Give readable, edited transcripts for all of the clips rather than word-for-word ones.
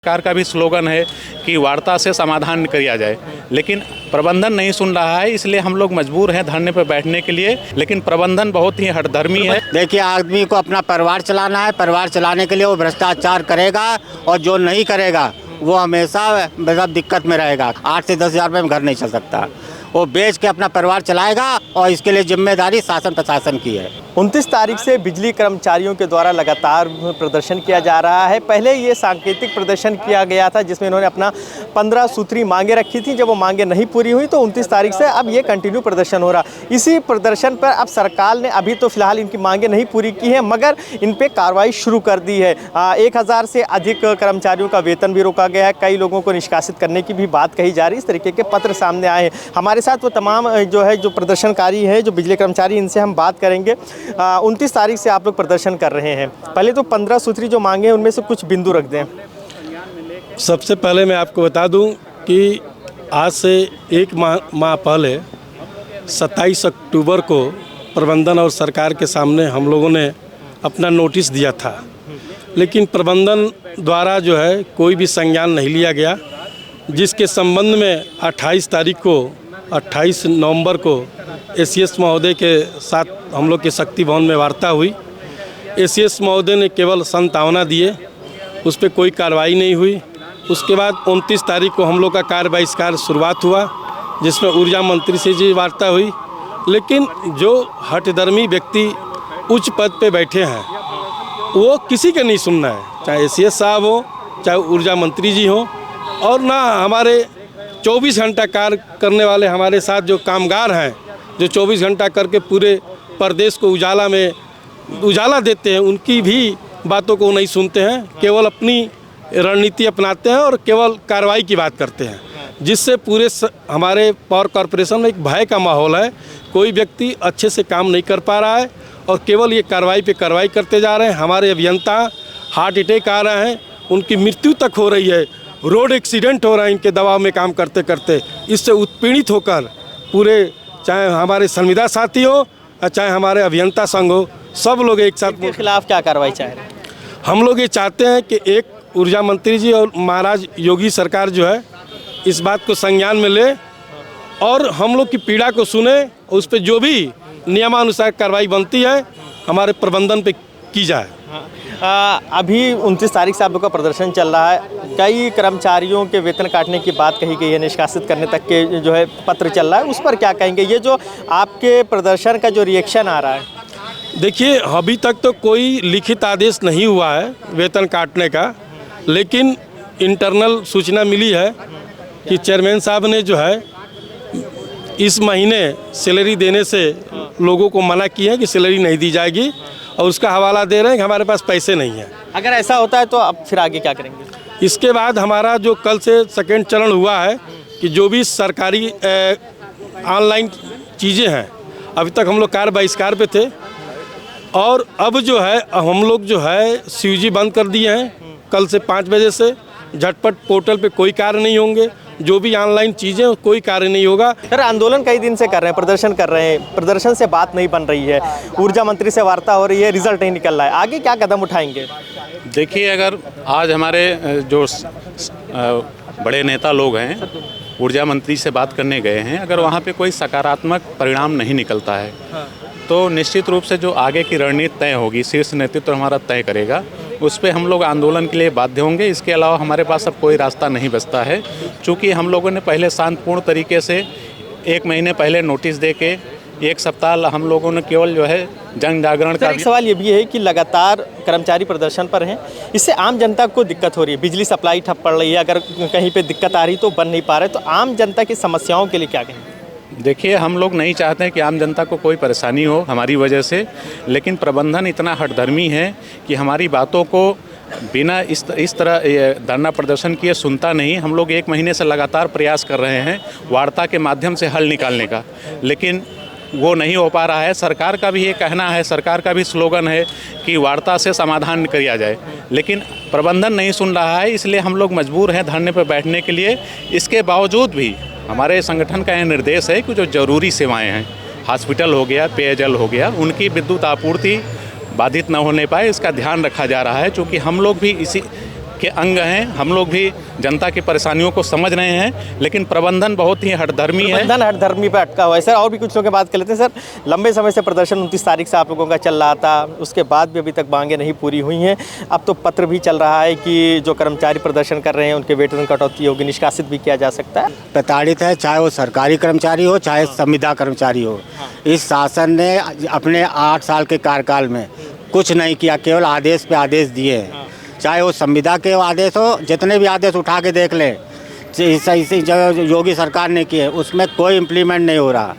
सरकार का भी स्लोगन है कि वार्ता से समाधान किया जाए, लेकिन प्रबंधन नहीं सुन रहा है। इसलिए हम लोग मजबूर हैं धरने पर बैठने के लिए। लेकिन प्रबंधन बहुत ही हठधर्मी है। देखिए, आदमी को अपना परिवार चलाना है, परिवार चलाने के लिए वो भ्रष्टाचार करेगा और जो नहीं करेगा वो हमेशा मतलब दिक्कत में रहेगा। 8 से 10 हज़ार रुपये में घर नहीं चल सकता। वो बेच के अपना परिवार चलाएगा और इसके लिए जिम्मेदारी शासन प्रशासन की है। 29 तारीख से बिजली कर्मचारियों के द्वारा लगातार प्रदर्शन किया जा रहा है। पहले ये सांकेतिक प्रदर्शन किया गया था जिसमें इन्होंने अपना 15 सूत्री मांगे रखी थी। जब वो मांगे नहीं पूरी हुई तो 29 तारीख से अब ये कंटिन्यू प्रदर्शन हो रहा। इसी प्रदर्शन पर अब सरकार ने अभी तो फिलहाल इनकी मांगे नहीं पूरी की है, मगर इन पर कार्रवाई शुरू कर दी है। 1000 से अधिक कर्मचारियों का वेतन भी रोका गया है। कई लोगों को निष्कासित करने की भी बात कही जा रही है। इस तरीके के पत्र सामने आए हैं। हमारे साथ वो तमाम जो प्रदर्शनकारी है, जो बिजली कर्मचारी, इनसे हम बात करेंगे। 29 तारीख से आप लोग प्रदर्शन कर रहे हैं। पहले तो 15 सूत्री जो मांगे हैं उनमें से कुछ बिंदु रख दें। सबसे पहले मैं आपको बता दूं कि आज से एक माह पहले 27 अक्टूबर को प्रबंधन और सरकार के सामने हम लोगों ने अपना नोटिस दिया था, लेकिन प्रबंधन द्वारा जो है कोई भी संज्ञान नहीं लिया गया, जिसके संबंध में 28 नवंबर को एसीएस महोदय के साथ हम लोग के शक्ति भवन में वार्ता हुई। एसीएस महोदय ने केवल संतावना दिए, उस पर कोई कार्रवाई नहीं हुई। उसके बाद 29 तारीख को हम लोग का कार्य बहिष्कार शुरुआत हुआ, जिसमें ऊर्जा मंत्री से जी वार्ता हुई। लेकिन जो हठधर्मी व्यक्ति उच्च पद पे बैठे हैं वो किसी का नहीं सुनना है, चाहे एसीएस साहब हो, चाहे ऊर्जा मंत्री जी हो, और ना हमारे 24 घंटा कार्य करने वाले हमारे साथ जो कामगार हैं, जो 24 घंटा करके पूरे प्रदेश को उजाला देते हैं, उनकी भी बातों को नहीं सुनते हैं। केवल अपनी रणनीति अपनाते हैं और केवल कार्रवाई की बात करते हैं, जिससे पूरे हमारे पावर कॉरपोरेशन में एक भय का माहौल है। कोई व्यक्ति अच्छे से काम नहीं कर पा रहा है और केवल ये कार्रवाई पे कार्रवाई करते जा रहे हैं। हमारे अभियंता हार्ट अटैक आ रहे हैं, उनकी मृत्यु तक हो रही है, रोड एक्सीडेंट हो रहा है इनके दबाव में काम करते करते। इससे उत्पीड़ित होकर पूरे, चाहे हमारे संविदा साथी हो चाहे हमारे अभियंता संघ हो, सब लोग एक साथ। के खिलाफ क्या कार्रवाई चाह रहे हैं? हम लोग ये चाहते हैं कि एक ऊर्जा मंत्री जी और महाराज योगी सरकार जो है इस बात को संज्ञान में ले और हम लोग की पीड़ा को सुने, उस पर जो भी नियमानुसार कार्रवाई बनती है हमारे प्रबंधन पे की जाए। अभी 29 तारीख से आप लोग का प्रदर्शन चल रहा है। कई कर्मचारियों के वेतन काटने की बात कही गई है, निष्कासित करने तक के जो है पत्र चल रहा है, उस पर क्या कहेंगे? ये जो आपके प्रदर्शन का जो रिएक्शन आ रहा है। देखिए, अभी तक तो कोई लिखित आदेश नहीं हुआ है वेतन काटने का, लेकिन इंटरनल सूचना मिली है कि चेयरमैन साहब ने जो है इस महीने सैलरी देने से लोगों को मना किया है कि सैलरी नहीं दी जाएगी, और उसका हवाला दे रहे हैं कि हमारे पास पैसे नहीं हैं। अगर ऐसा होता है तो अब फिर आगे क्या करेंगे? इसके बाद हमारा जो कल से सेकेंड चरण हुआ है कि जो भी सरकारी ऑनलाइन चीज़ें हैं, अभी तक हम लोग कार्य बहिष्कार पे थे, और अब जो है हम लोग जो है सीयूजी बंद कर दिए हैं। कल से 5 बजे से झटपट पोर्टल पे कोई कार्य नहीं होंगे, जो भी ऑनलाइन चीज़ें कोई कार्य नहीं होगा। सर, आंदोलन कई दिन से कर रहे हैं, प्रदर्शन कर रहे हैं, प्रदर्शन से बात नहीं बन रही है, ऊर्जा मंत्री से वार्ता हो रही है, रिजल्ट नहीं निकल रहा है, आगे क्या कदम उठाएंगे? देखिए, अगर आज हमारे जो बड़े नेता लोग हैं ऊर्जा मंत्री से बात करने गए हैं, अगर वहाँ पे कोई सकारात्मक परिणाम नहीं निकलता है तो निश्चित रूप से जो आगे की रणनीति तय होगी, शीर्ष नेतृत्व हमारा तय करेगा, उस पर हम लोग आंदोलन के लिए बाध्य होंगे। इसके अलावा हमारे पास अब कोई रास्ता नहीं बचता है, चूँकि हम लोगों ने पहले शांतिपूर्ण तरीके से 1 महीने पहले नोटिस दे के 1 सप्ताह हम लोगों ने केवल जो है जन जागरण का। एक सवाल ये भी है कि लगातार कर्मचारी प्रदर्शन पर हैं, इससे आम जनता को दिक्कत हो रही है, बिजली सप्लाई ठप पड़ रही है, अगर कहीं पे दिक्कत आ रही तो बन नहीं पा रहे, तो आम जनता की समस्याओं के लिए क्या कहें? देखिए, हम लोग नहीं चाहते हैं कि आम जनता को कोई परेशानी हो हमारी वजह से, लेकिन प्रबंधन इतना हठधर्मी है कि हमारी बातों को बिना इस तरह धरना प्रदर्शन किए सुनता नहीं। हम लोग 1 महीने से लगातार प्रयास कर रहे हैं वार्ता के माध्यम से हल निकालने का, लेकिन वो नहीं हो पा रहा है। सरकार का भी ये कहना है, सरकार का भी स्लोगन है कि वार्ता से समाधान किया जाए, लेकिन प्रबंधन नहीं सुन रहा है। इसलिए हम लोग मजबूर हैं धरने पर बैठने के लिए। इसके बावजूद भी हमारे संगठन का यह निर्देश है कि जो ज़रूरी सेवाएं हैं, हॉस्पिटल हो गया, पेयजल हो गया, उनकी विद्युत आपूर्ति बाधित न होने पाए, इसका ध्यान रखा जा रहा है। चूँकि हम लोग भी इसी के अंग हैं। हम लोग भी जनता की परेशानियों को समझ रहे हैं, लेकिन प्रबंधन बहुत ही हठधर्मी है। प्रबंधन हठधर्मी पे अटका हुआ है सर। और भी कुछ लोगों की बात कर लेते हैं सर। लंबे समय से प्रदर्शन 29 तारीख से आप लोगों का चल रहा था, उसके बाद भी अभी तक मांगे नहीं पूरी हुई हैं। अब तो पत्र भी चल रहा है कि जो कर्मचारी प्रदर्शन कर रहे हैं उनके वेतन कटौती होगी, निष्कासित भी किया जा सकता है। प्रताड़ित है, चाहे वो सरकारी कर्मचारी हो चाहे संविदा कर्मचारी हो। इस शासन ने अपने 8 साल के कार्यकाल में कुछ नहीं किया, केवल आदेश पे आदेश दिए हैं। चाहे वो संविदा के आदेश हो, जितने भी आदेश उठा के देख लें, इसी जो योगी सरकार ने किए उसमें कोई इम्प्लीमेंट नहीं हो रहा।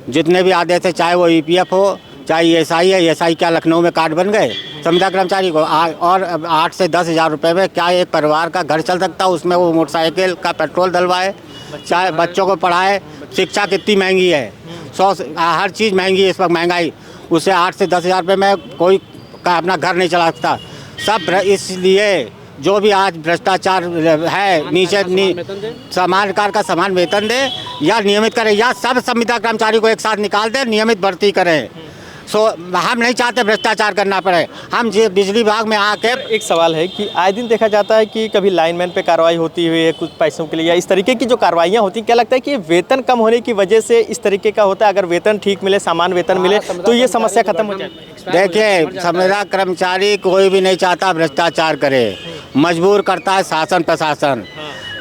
जितने भी आदेश है, चाहे वो EPF हो चाहे ESI है, ESI क्या लखनऊ में कार्ड बन गए संविदा कर्मचारी को, और 8 से 10 हज़ार रुपये में क्या एक परिवार का घर चल सकता है? उसमें वो मोटरसाइकिल का पेट्रोल डलवाए, चाहे बच्चों को पढ़ाए। शिक्षा कितनी महंगी है, हर चीज़ महंगी है इस वक्त, महंगाई। उससे 8 से 10 हज़ार रुपये में कोई का अपना घर नहीं चला सकता। सब इसलिए जो भी आज भ्रष्टाचार है, नीचे समान कार का समान वेतन दे या नियमित करे, या सब संविदा कर्मचारी को एक साथ निकाल दे, नियमित भर्ती करें। हम नहीं चाहते भ्रष्टाचार करना पड़े। हम बिजली विभाग में आके एक सवाल है कि आए दिन देखा जाता है कि कभी लाइनमैन पे कार्रवाई होती हुई है कुछ पैसों के लिए, या इस तरीके की जो कार्रवाइयाँ होती हैं, क्या लगता है कि वेतन कम होने की वजह से इस तरीके का होता है? अगर वेतन ठीक मिले, समान वेतन मिले तो ये समस्या खत्म हो जाए। देखिए, संविदा कर्मचारी कोई भी नहीं चाहता भ्रष्टाचार करे, मजबूर करता है शासन प्रशासन।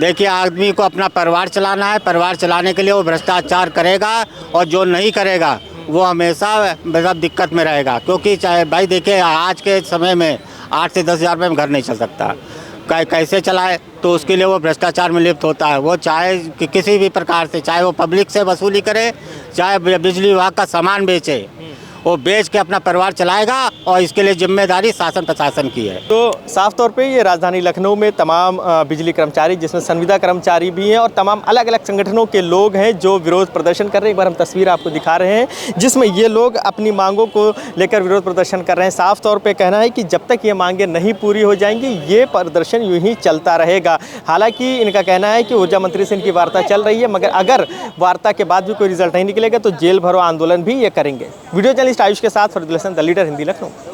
देखिए, आदमी को अपना परिवार चलाना है, परिवार चलाने के लिए वो भ्रष्टाचार करेगा, और जो नहीं करेगा वो हमेशा मतलब दिक्कत में रहेगा। क्योंकि चाहे भाई देखिए, आज के समय में 8 से 10 हज़ार रुपये में घर नहीं चल सकता, कैसे चलाए? तो उसके लिए वो भ्रष्टाचार में लिप्त होता है। वो चाहे कि किसी भी प्रकार से, चाहे वो पब्लिक से वसूली करे, चाहे बिजली विभाग का सामान बेचे, वो बेच के अपना परिवार चलाएगा, और इसके लिए जिम्मेदारी शासन प्रशासन की है। तो साफ तौर पे ये राजधानी लखनऊ में तमाम बिजली कर्मचारी, जिसमें संविदा कर्मचारी भी हैं, और तमाम अलग अलग संगठनों के लोग हैं जो विरोध प्रदर्शन कर रहे हैं। एक बार हम तस्वीर आपको दिखा रहे हैं जिसमें ये लोग अपनी मांगों को लेकर विरोध प्रदर्शन कर रहे हैं। साफ तौर पे कहना है कि जब तक ये मांगें नहीं पूरी हो जाएंगी ये प्रदर्शन यूँ ही चलता रहेगा। हालांकि इनका कहना है कि ऊर्जा मंत्री से इनकी वार्ता चल रही है, मगर अगर वार्ता के बाद भी कोई रिजल्ट नहीं निकलेगा तो जेल भरो आंदोलन भी ये करेंगे। वीडियो जर्नलिस्ट आयुष के साथ फरीदुल हसन, द लीडर हिंदी, लखनऊ।